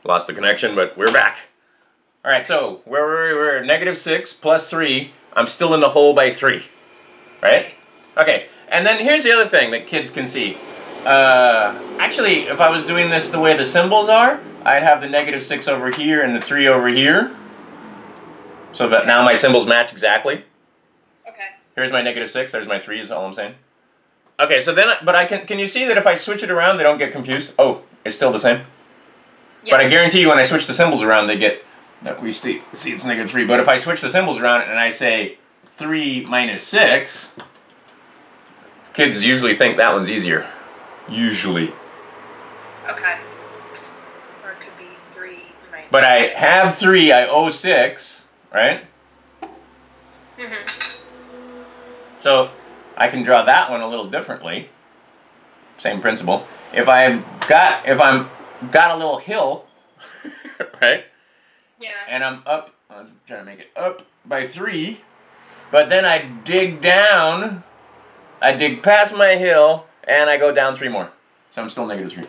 Lost the connection, but we're back. All right, so where were we? We're -6 plus 3. I'm still in the hole by 3, right? Okay, and then here's the other thing that kids can see. Actually, if I was doing this the way the symbols are, I'd have the -6 over here and the 3 over here. So that now my symbols match exactly. Okay. Here's my -6, there's my 3 is all I'm saying. Okay, so then, but can you see that if I switch it around, they don't get confused? Oh, it's still the same? Yeah. But I guarantee you when I switch the symbols around, they get, we see it's -3. But if I switch the symbols around and I say 3 minus 6, kids usually think that one's easier. Usually. Okay. Or it could be 3 minus But I have 3, I owe 6, right? Mm-hmm. So I can draw that one a little differently. Same principle. If I'm got a little hill, right? Yeah. And I'm up, let's try to make it up by 3, but then I dig down, I dig past my hill, and I go down 3 more. So I'm still -3.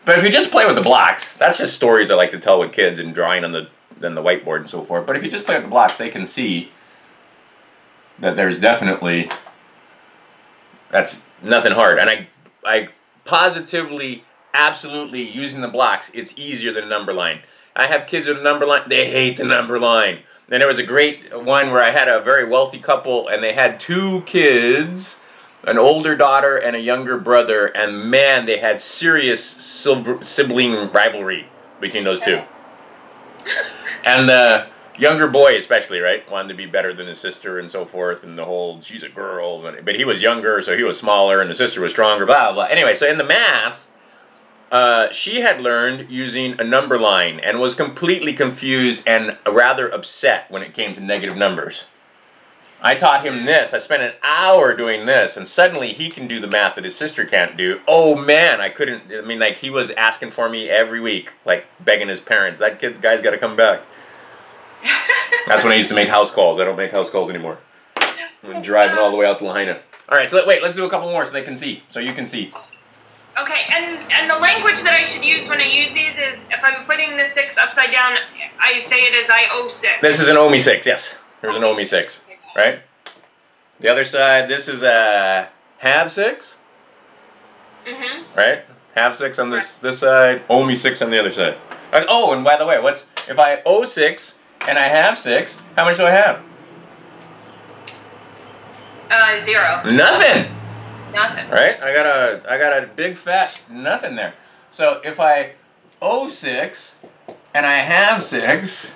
But if you just play with the blocks, that's just stories I like to tell with kids and drawing on the whiteboard and so forth. But if you just play with the blocks, they can see that there's definitely, that's nothing hard. And I positively, absolutely, using the blocks, it's easier than a number line. I have kids with a number line, they hate the number line. And there was a great one where I had a very wealthy couple and they had 2 kids, an older daughter and a younger brother, and man, they had serious sibling rivalry between those 2. And the younger boy especially, right, wanted to be better than his sister and so forth, and the whole, she's a girl, but he was younger, so he was smaller, and the sister was stronger, blah, blah. Anyway, so in the math, she had learned using a number line and was completely confused and rather upset when it came to negative numbers. I taught him this. I spent an hour doing this, and suddenly he can do the math that his sister can't do. Oh man, I couldn't, I mean, like, he was asking for me every week, like begging his parents, that guy's got to come back. That's when I used to make house calls. I don't make house calls anymore. I'm driving all the way out to Lahaina. All right, so wait, let's do a couple more so they can see, so you can see. Okay, and the language that I should use when I use these is, if I'm putting the 6 upside down, I say it as I owe 6. This is an owe me 6, yes. Here's an owe me 6, right? The other side, this is a have 6. Mm-hmm. Right? Have 6 on this side, owe me 6 on the other side. Oh, and by the way, if I owe 6 and I have 6, how much do I have? 0. Nothing. Nothing. Right? I got a big fat nothing there. So if I owe 6 and I have 6,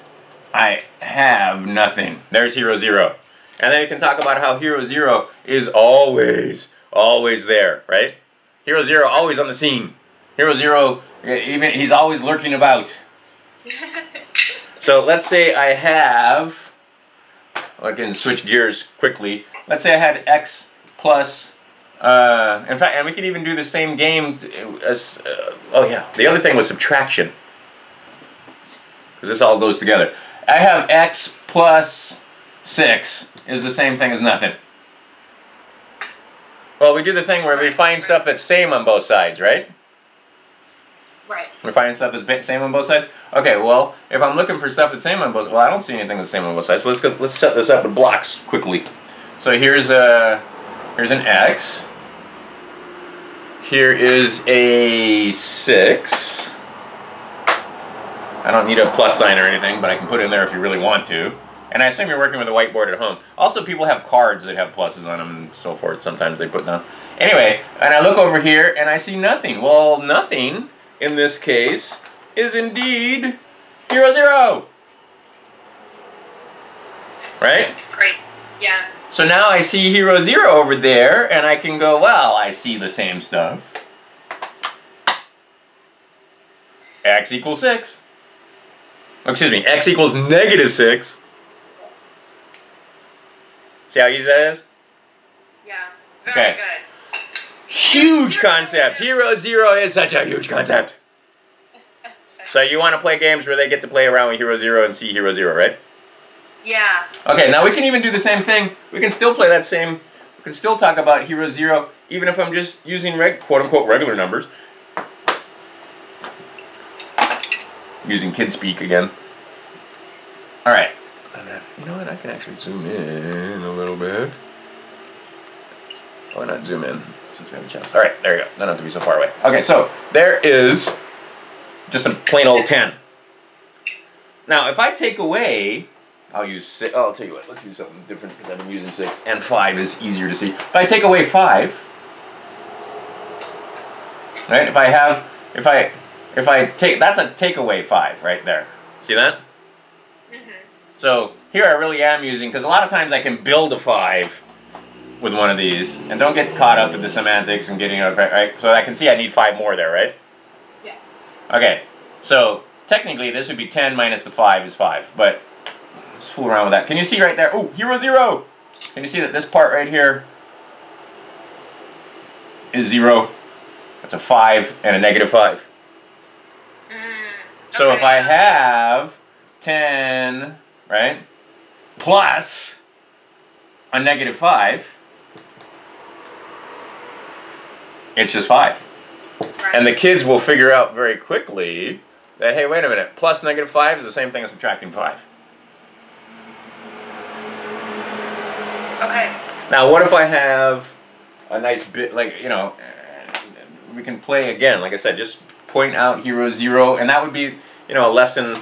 I have nothing. There's hero 0. And then you can talk about how hero 0 is always there, right? Hero 0 always on the scene. Hero 0, even he's always lurking about. So let's say I have, I can switch gears quickly. Let's say I had x plus, in fact, and we could even do the same game as, oh yeah, the other thing was subtraction. Because this all goes together. I have x plus 6 is the same thing as nothing. Well, we do the thing where we find stuff that's same on both sides, right? Right. We're finding stuff that's same on both sides? Okay, well, if I'm looking for stuff that's same on both sides, well, I don't see anything that's same on both sides, so let's set this up with blocks quickly. So here's an x. Here is a 6. I don't need a plus sign or anything, but I can put it in there if you really want to. And I assume you're working with a whiteboard at home. Also, people have cards that have pluses on them and so forth. Sometimes they put down. Anyway, and I look over here and I see nothing. Well, nothing in this case is indeed hero 0. Right? Great. Yeah. So now I see hero 0 over there, and I can go, well, I see the same stuff. X equals 6. Oh, excuse me, x equals -6. See how easy that is? Yeah. Very good. Huge concept. Hero 0 is such a huge concept. So you want to play games where they get to play around with hero 0 and see hero 0, right? Yeah. Okay, now we can even do the same thing. We can still play that same, we can still talk about hero 0, even if I'm just using quote-unquote regular numbers. using kid speak again. All right. You know what? I can actually zoom in a little bit. Why not zoom in since we have a chance? All right, there you go. Don't have to be so far away. Okay, so there is just a plain old 10. Now, if I take away, I'll use 6. Oh, I'll tell you what. Let's use something different because I've been using 6, and 5 is easier to see. If I take away 5, right? If I take, that's a take away 5 right there. See that? Mm-hmm. So here I really am using, because a lot of times I can build a 5 with one of these, and don't get caught up in the semantics and getting it right. So I can see I need 5 more there, right? Yes. Okay, so technically this would be 10 minus the 5 is 5, but let's fool around with that. Can you see right there? Oh, hero 0. Can you see that this part right here is 0? That's a 5 and a negative 5. So if I have 10, right, plus a negative 5, it's just 5. Right. And the kids will figure out very quickly that, hey, wait a minute, plus negative 5 is the same thing as subtracting 5. Okay. Now, what if I have a nice bit, like, you know, we can play again, like I said, just point out hero 0, and that would be, you know, a lesson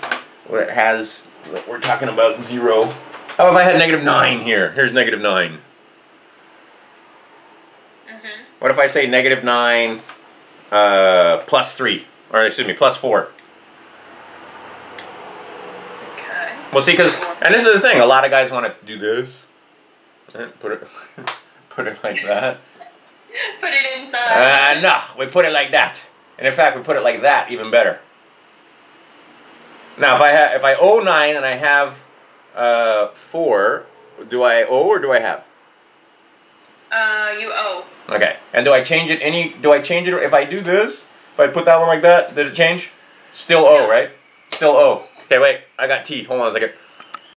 where it has, we're talking about 0. How if I had negative 9 here? Here's negative 9. What if I say negative 9 plus 3? Or excuse me, plus 4? Okay. Well, see, because, and this is the thing, a lot of guys want to do this. Put it, put it like that. Put it inside. No, we put it like that. And in fact, we put it like that, even better. Now, if I owe 9 and I have 4, do I owe or do I have? You owe. Okay. And do I change it if I do this? If I put that one like that, did it change? Still O, right? Still O. Okay, wait. I got T. Hold on a second.